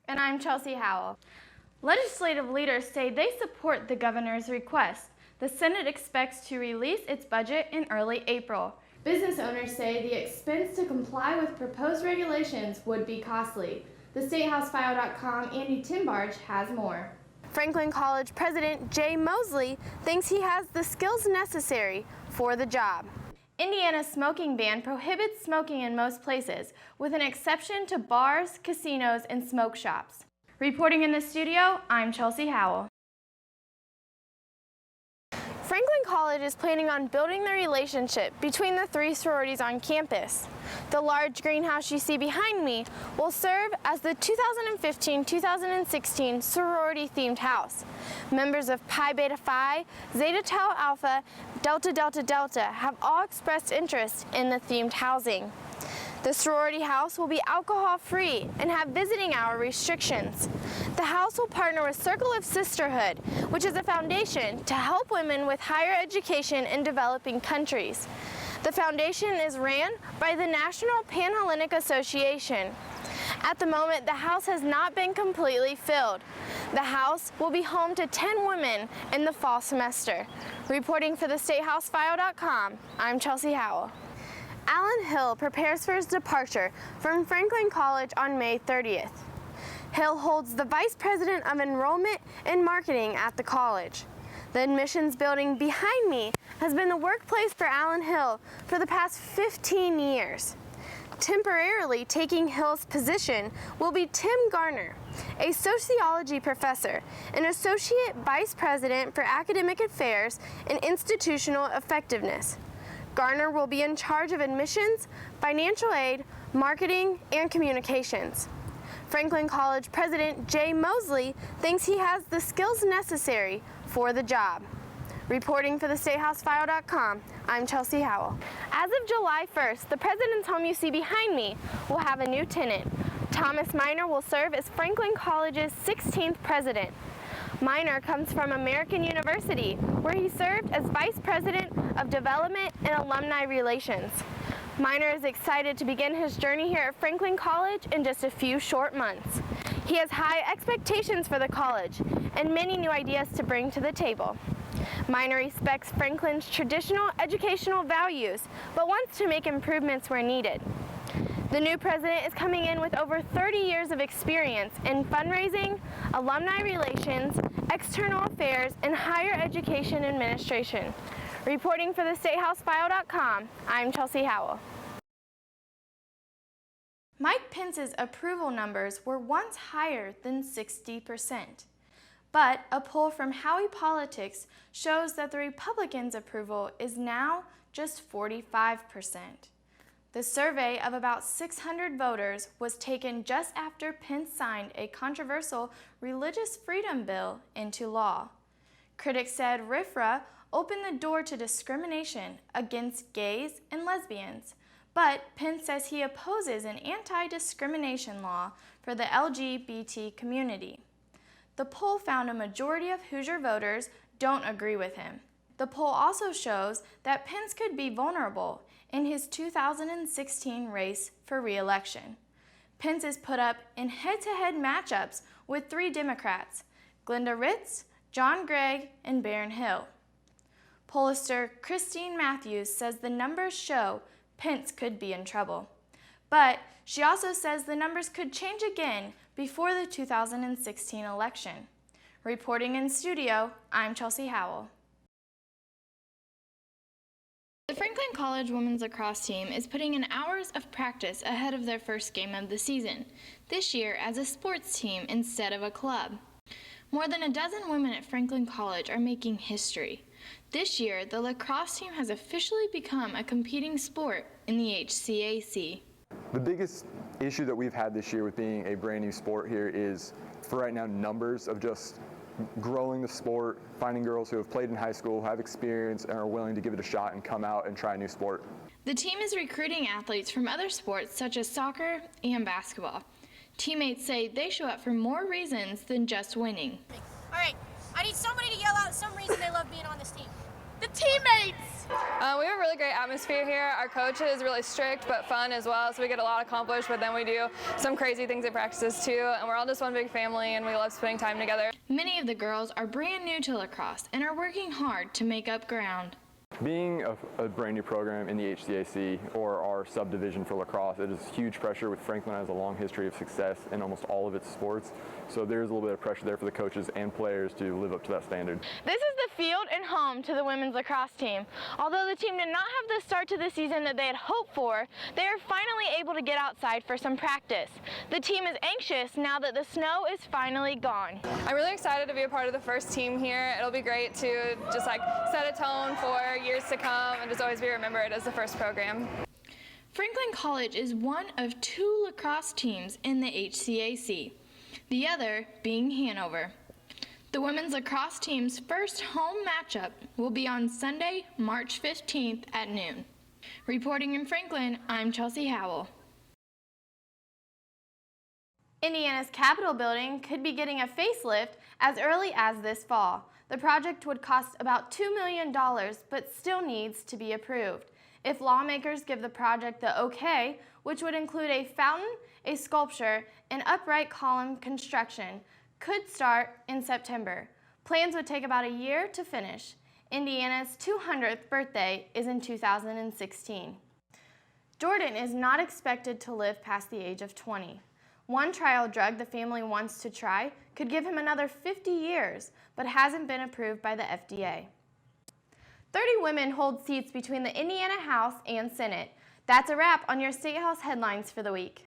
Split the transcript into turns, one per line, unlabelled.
And I'm Chelsea Howell. Legislative leaders say they support the governor's request. The Senate expects to release its budget in early April. Business owners say the expense to comply with proposed regulations would be costly. The StateHouseFile.com Andy Timbarge has more. Franklin College President Jay Mosley thinks he has the skills necessary for the job. Indiana's smoking ban prohibits smoking in most places, with an exception to bars, casinos, and smoke shops. Reporting in the studio, I'm Chelsea Howell. Franklin College is planning on building the relationship between the three sororities on campus. The large greenhouse you see behind me will serve as the 2015-2016 sorority-themed house. Members of Pi Beta Phi, Zeta Tau Alpha, Delta Delta Delta have all expressed interest in the themed housing. The sorority house will be alcohol-free and have visiting hour restrictions. The house will partner with Circle of Sisterhood, which is a foundation to help women with higher education in developing countries. The foundation is ran by the National Panhellenic Association. At the moment, the house has not been completely filled. The house will be home to 10 women in the fall semester. Reporting for the StateHouseFile.com, I'm Chelsea Howell. Alan Hill prepares for his departure from Franklin College on May 30th. Hill holds the Vice President of Enrollment and Marketing at the college. The admissions building behind me has been the workplace for Alan Hill for the past 15 years. Temporarily taking Hill's position will be Tim Garner, a sociology professor and Associate Vice President for Academic Affairs and Institutional Effectiveness. Garner will be in charge of admissions, financial aid, marketing, and communications. Franklin College President Jay Mosley thinks he has the skills necessary for the job. Reporting for the StateHouseFile.com, I'm Chelsea Howell. As of July 1st, the President's home you see behind me will have a new tenant. Thomas Minor will serve as Franklin College's 16th president. Minor comes from American University, where he served as Vice President of Development and Alumni Relations. Minor is excited to begin his journey here at Franklin College in just a few short months. He has high expectations for the college and many new ideas to bring to the table. Minor respects Franklin's traditional educational values, but wants to make improvements where needed. The new president is coming in with over 30 years of experience in fundraising, alumni relations, external affairs, and higher education administration. Reporting for the StateHouseFile.com, I'm Chelsea Howell. Mike Pence's approval numbers were once higher than 60%. But a poll from Howell Politics shows that the Republicans' approval is now just 45%. The survey of about 600 voters was taken just after Pence signed a controversial religious freedom bill into law. Critics said RFRA opened the door to discrimination against gays and lesbians, but Pence says he opposes an anti-discrimination law for the LGBT community. The poll found a majority of Hoosier voters don't agree with him. The poll also shows that Pence could be vulnerable in his 2016 race for re-election. Pence is put up in head-to-head matchups with three Democrats, Glenda Ritz, John Gregg, and Barron Hill. Pollster Christine Matthews says the numbers show Pence could be in trouble. But she also says the numbers could change again before the 2016 election. Reporting in studio, I'm Chelsea Howell. The Franklin College women's lacrosse team is putting in hours of practice ahead of their first game of the season, this year as a sports team instead of a club. More than a dozen women at Franklin College are making history. This year, the lacrosse team has officially become a competing sport in the HCAC.
The biggest issue that we've had this year with being a brand new sport here is, for right now, numbers of just growing the sport, finding girls who have played in high school, have experience, and are willing to give it a shot and come out and try a new sport.
The team is recruiting athletes from other sports such as soccer and basketball. Teammates say they show up for more reasons than just winning.
All right, I need somebody to yell out some reason they love being on this team.
The teammates!
We have a really great atmosphere here. Our coach is really strict but fun as well, so we get a lot accomplished, but then we do some crazy things at practices too, and we're all just one big family and we love spending time together.
Many of the girls are brand new to lacrosse and are working hard to make up ground.
Being a brand new program in the HCAC, or our subdivision for lacrosse, it is huge pressure. With Franklin has a long history of success in almost all of its sports, so there's a little bit of pressure there for the coaches and players to live up to that standard.
This is the field and home to the women's lacrosse team. Although the team did not have the start to the season that they had hoped for, they are finally able to get outside for some practice. The team is anxious now that the snow is finally gone.
I'm really excited to be a part of the first team here. It'll be great to just set a tone for years to come and just always be remembered as the first program.
Franklin College is one of 2 lacrosse teams in the HCAC, the other being Hanover. The women's lacrosse team's first home matchup will be on Sunday, March 15th at noon. Reporting in Franklin, I'm Chelsea Howell. Indiana's Capitol building could be getting a facelift as early as this fall. The project would cost about $2 million, but still needs to be approved. If lawmakers give the project the okay, which would include a fountain, a sculpture, and upright column construction, could start in September. Plans would take about a year to finish. Indiana's 200th birthday is in 2016. Jordan is not expected to live past the age of 20. One trial drug the family wants to try could give him another 50 years, but hasn't been approved by the FDA. 30 women hold seats between the Indiana House and Senate. That's a wrap on your State House headlines for the week.